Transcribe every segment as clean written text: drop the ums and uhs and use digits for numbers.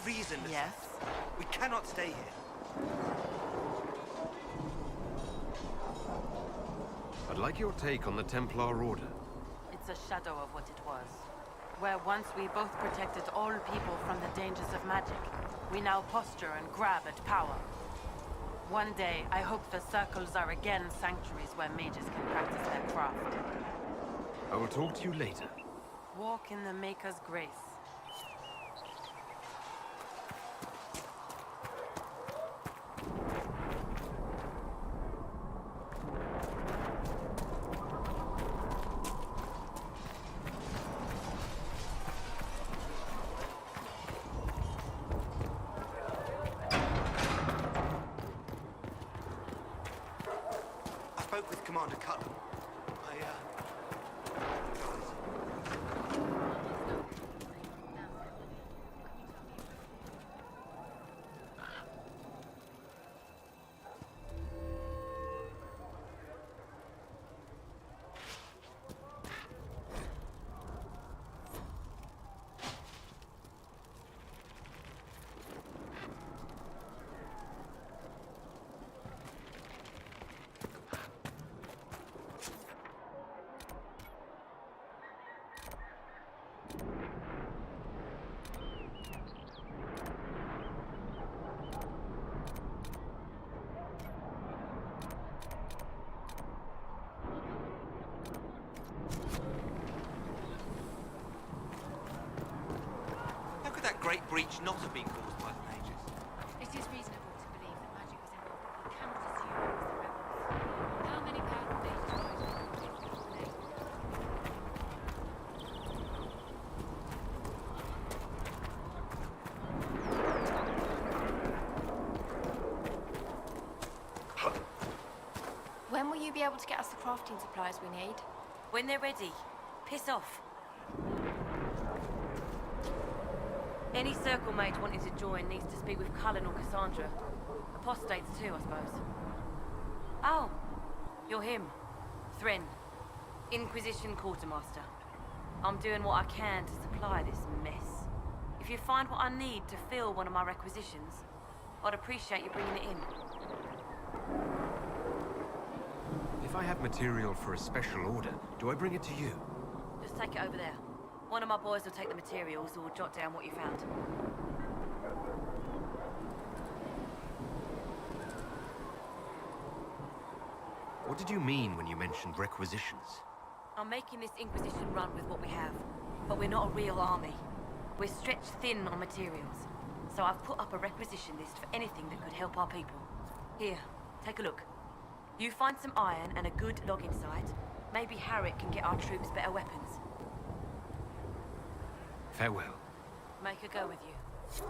reason to Yes? suffer. We cannot stay here. I'd like your take on the Templar Order. It's a shadow of what it was. Where once we both protected all people from the dangers of magic, we now posture and grab at power. One day, I hope the circles are again sanctuaries where mages can practice their craft. I will talk to you later. Walk in the Maker's grace. I spoke with Commander Cullen. How could that great breach not have been caused by the mages? It is reasonable to believe that magic was involved, but we cannot assume it was the rebels. How many powerful mages rose before the victory was made? When will you be able to get us the crafting supplies we need? When they're ready, piss off. Any circle mage wanting to join needs to speak with Cullen or Cassandra. Apostates too, I suppose. Oh, you're him. Thren. Inquisition Quartermaster. I'm doing what I can to supply this mess. If you find what I need to fill one of my requisitions, I'd appreciate you bringing it in. If I have material for a special order, do I bring it to you? Just take it over there. One of my boys will take the materials or jot down what you found. What did you mean when you mentioned requisitions? I'm making this Inquisition run with what we have, but we're not a real army. We're stretched thin on materials, so I've put up a requisition list for anything that could help our people. Here, take a look. You find some iron and a good logging site, maybe Harriet can get our troops better weapons. Farewell. Make her go with you.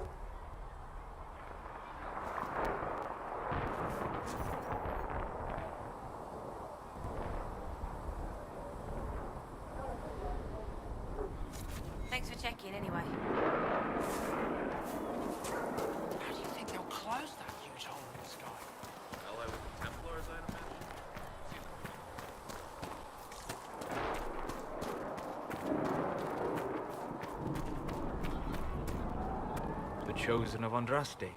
Thanks for checking anyway. How do you think they'll close that huge hole in the sky? LA with the Templars, I'd imagine. The chosen of Andraste,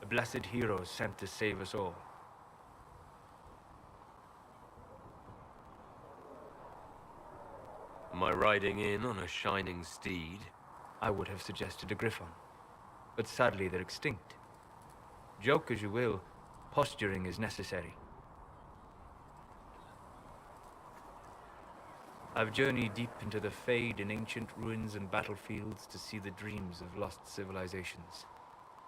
a blessed hero sent to save us all. Am I riding in on a shining steed? I would have suggested a griffon, but sadly they're extinct. Joke as you will, posturing is necessary. I've journeyed deep into the Fade in ancient ruins and battlefields to see the dreams of lost civilizations.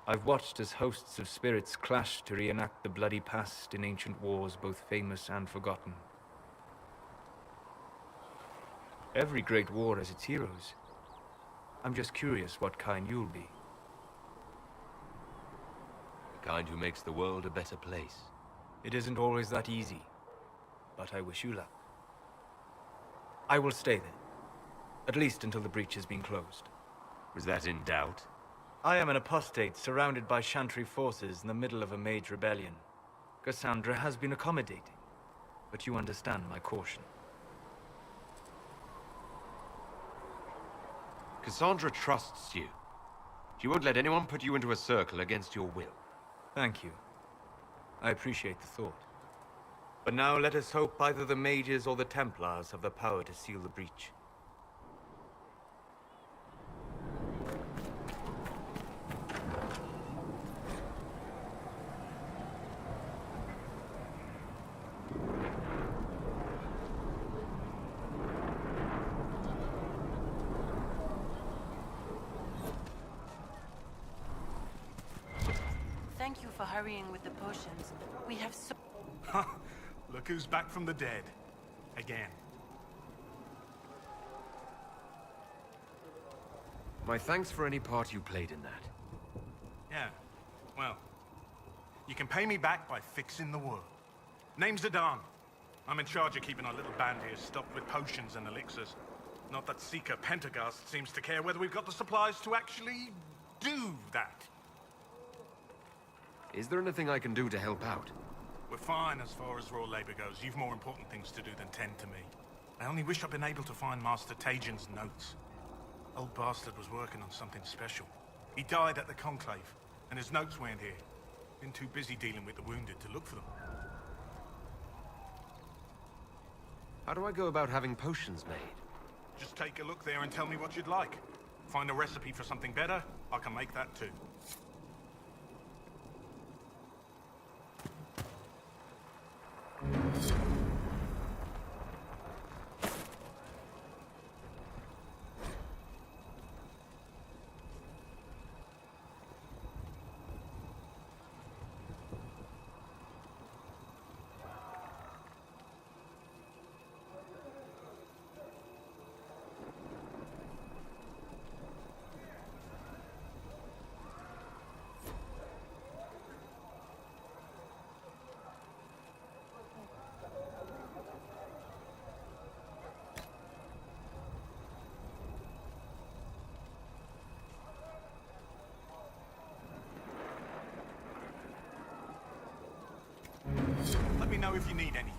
I've watched as hosts of spirits clash to reenact the bloody past in ancient wars both famous and forgotten. Every great war has its heroes. I'm just curious what kind you'll be. The kind who makes the world a better place. It isn't always that easy, but I wish you luck. I will stay then, at least until the breach has been closed. Was that in doubt? I am an apostate surrounded by Chantry forces in the middle of a mage rebellion. Cassandra has been accommodating, but you understand my caution. Cassandra trusts you. She won't let anyone put you into a circle against your will. Thank you. I appreciate the thought. But now let us hope either the mages or the Templars have the power to seal the breach. Thank you for hurrying with the potions. We have so... Look who's back from the dead. Again. My thanks for any part you played in that. Yeah, well, you can pay me back by fixing the world. Name's Zidane. I'm in charge of keeping our little band here stocked with potions and elixirs. Not that Seeker Pentagast seems to care whether we've got the supplies to actually do that. Is there anything I can do to help out? We're fine as far as raw labor goes. You've more important things to do than tend to me. I only wish I'd been able to find Master Tajin's notes. Old bastard was working on something special. He died at the Conclave, and his notes weren't here. Been too busy dealing with the wounded to look for them. How do I go about having potions made? Just take a look there and tell me what you'd like. Find a recipe for something better, I can make that too. Let me know if you need anything.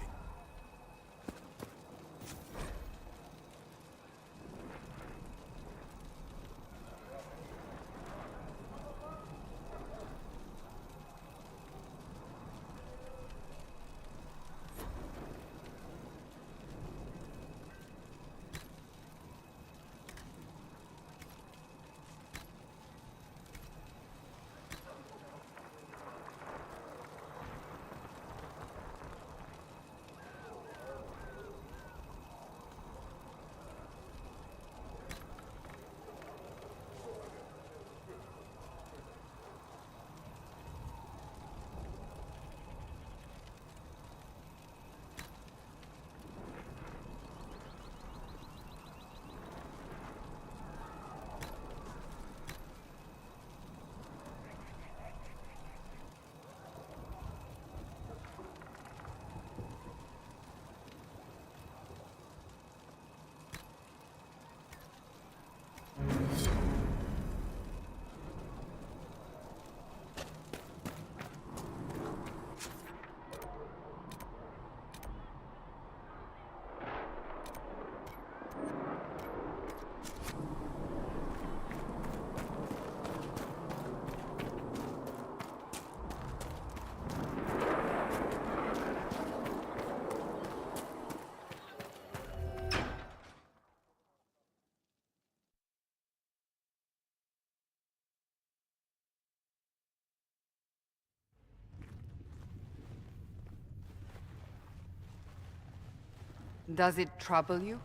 Does it trouble you?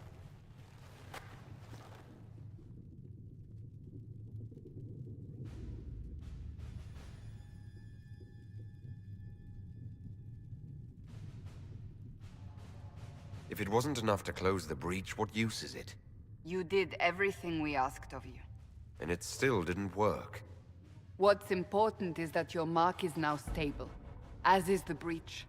If it wasn't enough to close the breach, what use is it? You did everything we asked of you. And it still didn't work. What's important is that your mark is now stable, as is the breach.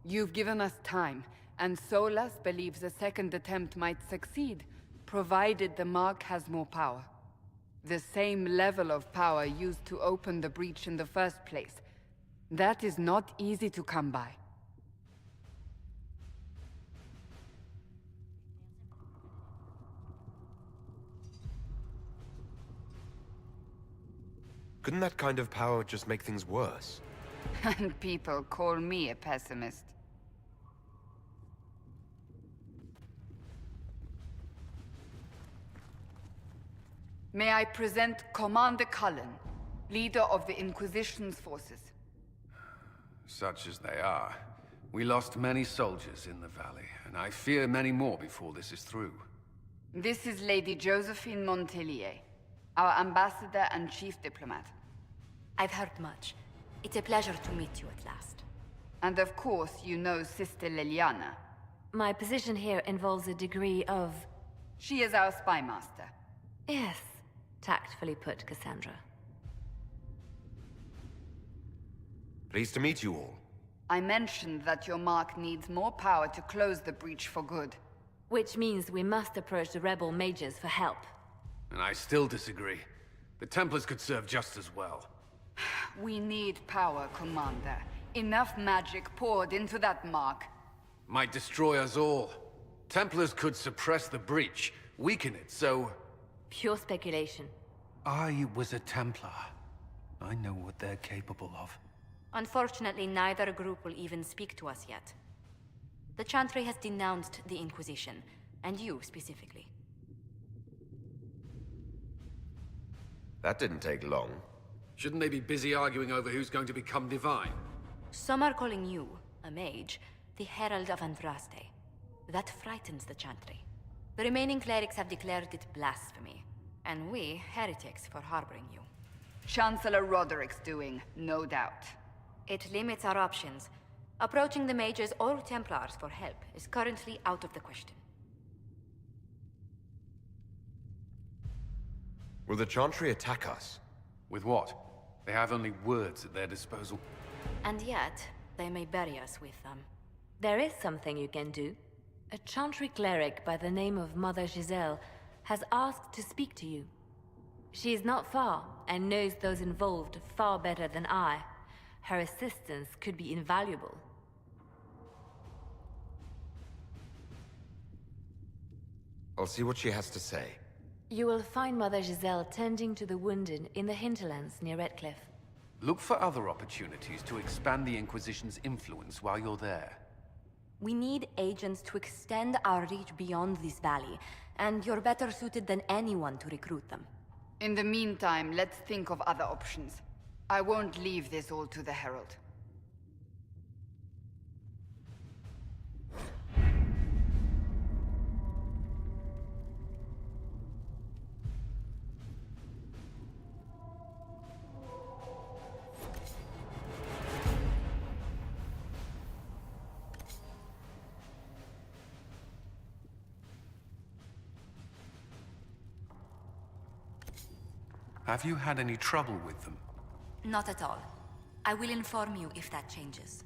You've given us time, and Solas believes a second attempt might succeed, provided the mark has more power. The same level of power used to open the breach in the first place. That is not easy to come by. Couldn't that kind of power just make things worse? And people call me a pessimist. May I present Commander Cullen, leader of the Inquisition's forces. Such as they are. We lost many soldiers in the valley, and I fear many more before this is through. This is Lady Josephine Montelier, our ambassador and chief diplomat. I've heard much. It's a pleasure to meet you at last. And of course, you know Sister Liliana. My position here involves a degree of... She is our spy master. Yes, tactfully put, Cassandra. Pleased to meet you all. I mentioned that your mark needs more power to close the breach for good. Which means we must approach the rebel mages for help. And I still disagree. The Templars could serve just as well. We need power, Commander. Enough magic poured into that mark. Might destroy us all. Templars could suppress the breach, weaken it, so... Pure speculation. I was a Templar. I know what they're capable of. Unfortunately, neither group will even speak to us yet. The Chantry has denounced the Inquisition, and you specifically. That didn't take long. Shouldn't they be busy arguing over who's going to become divine? Some are calling you, a mage, the Herald of Andraste. That frightens the Chantry. The remaining clerics have declared it blasphemy, and we, heretics, for harboring you. Chancellor Roderick's doing, no doubt. It limits our options. Approaching the mages or Templars for help is currently out of the question. Will the Chantry attack us? With what? They have only words at their disposal. And yet, they may bury us with them. There is something you can do. A Chantry cleric by the name of Mother Giselle has asked to speak to you. She is not far, and knows those involved far better than I. Her assistance could be invaluable. I'll see what she has to say. You will find Mother Giselle tending to the wounded in the hinterlands near Redcliffe. Look for other opportunities to expand the Inquisition's influence while you're there. We need agents to extend our reach beyond this valley, and you're better suited than anyone to recruit them. In the meantime, let's think of other options. I won't leave this all to the Herald. Have you had any trouble with them? Not at all. I will inform you if that changes.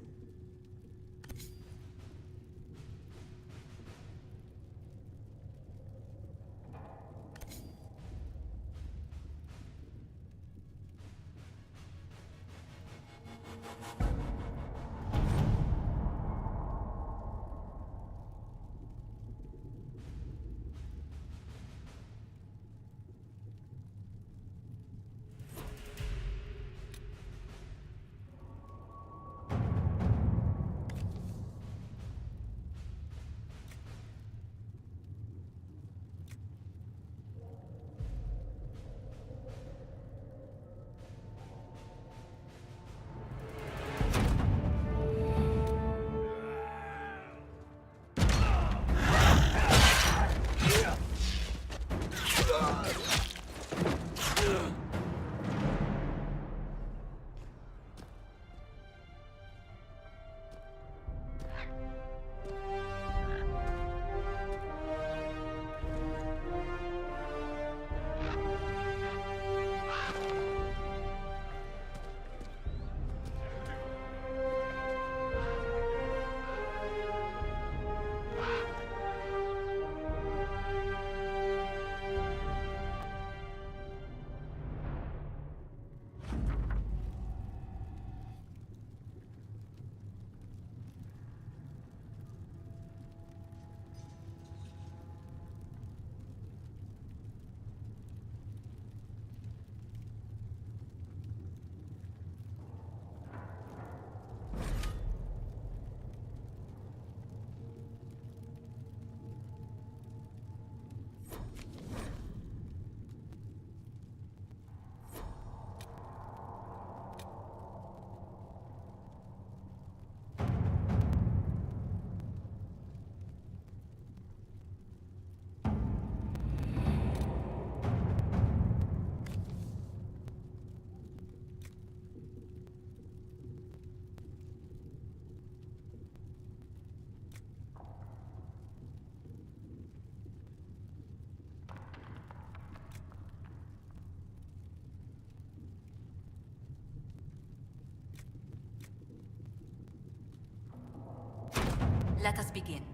Let us begin.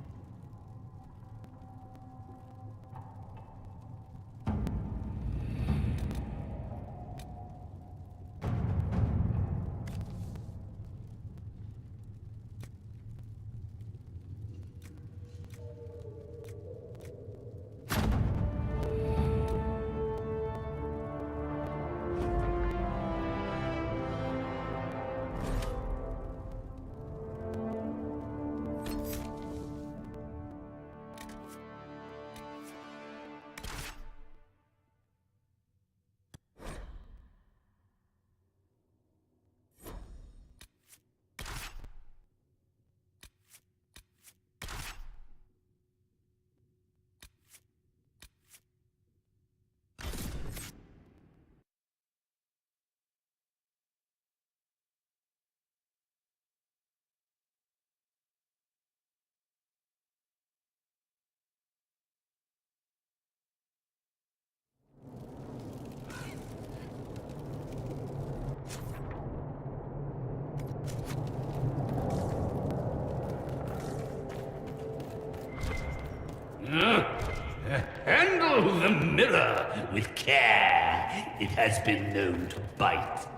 Handle the mirror with care. It has been known to bite.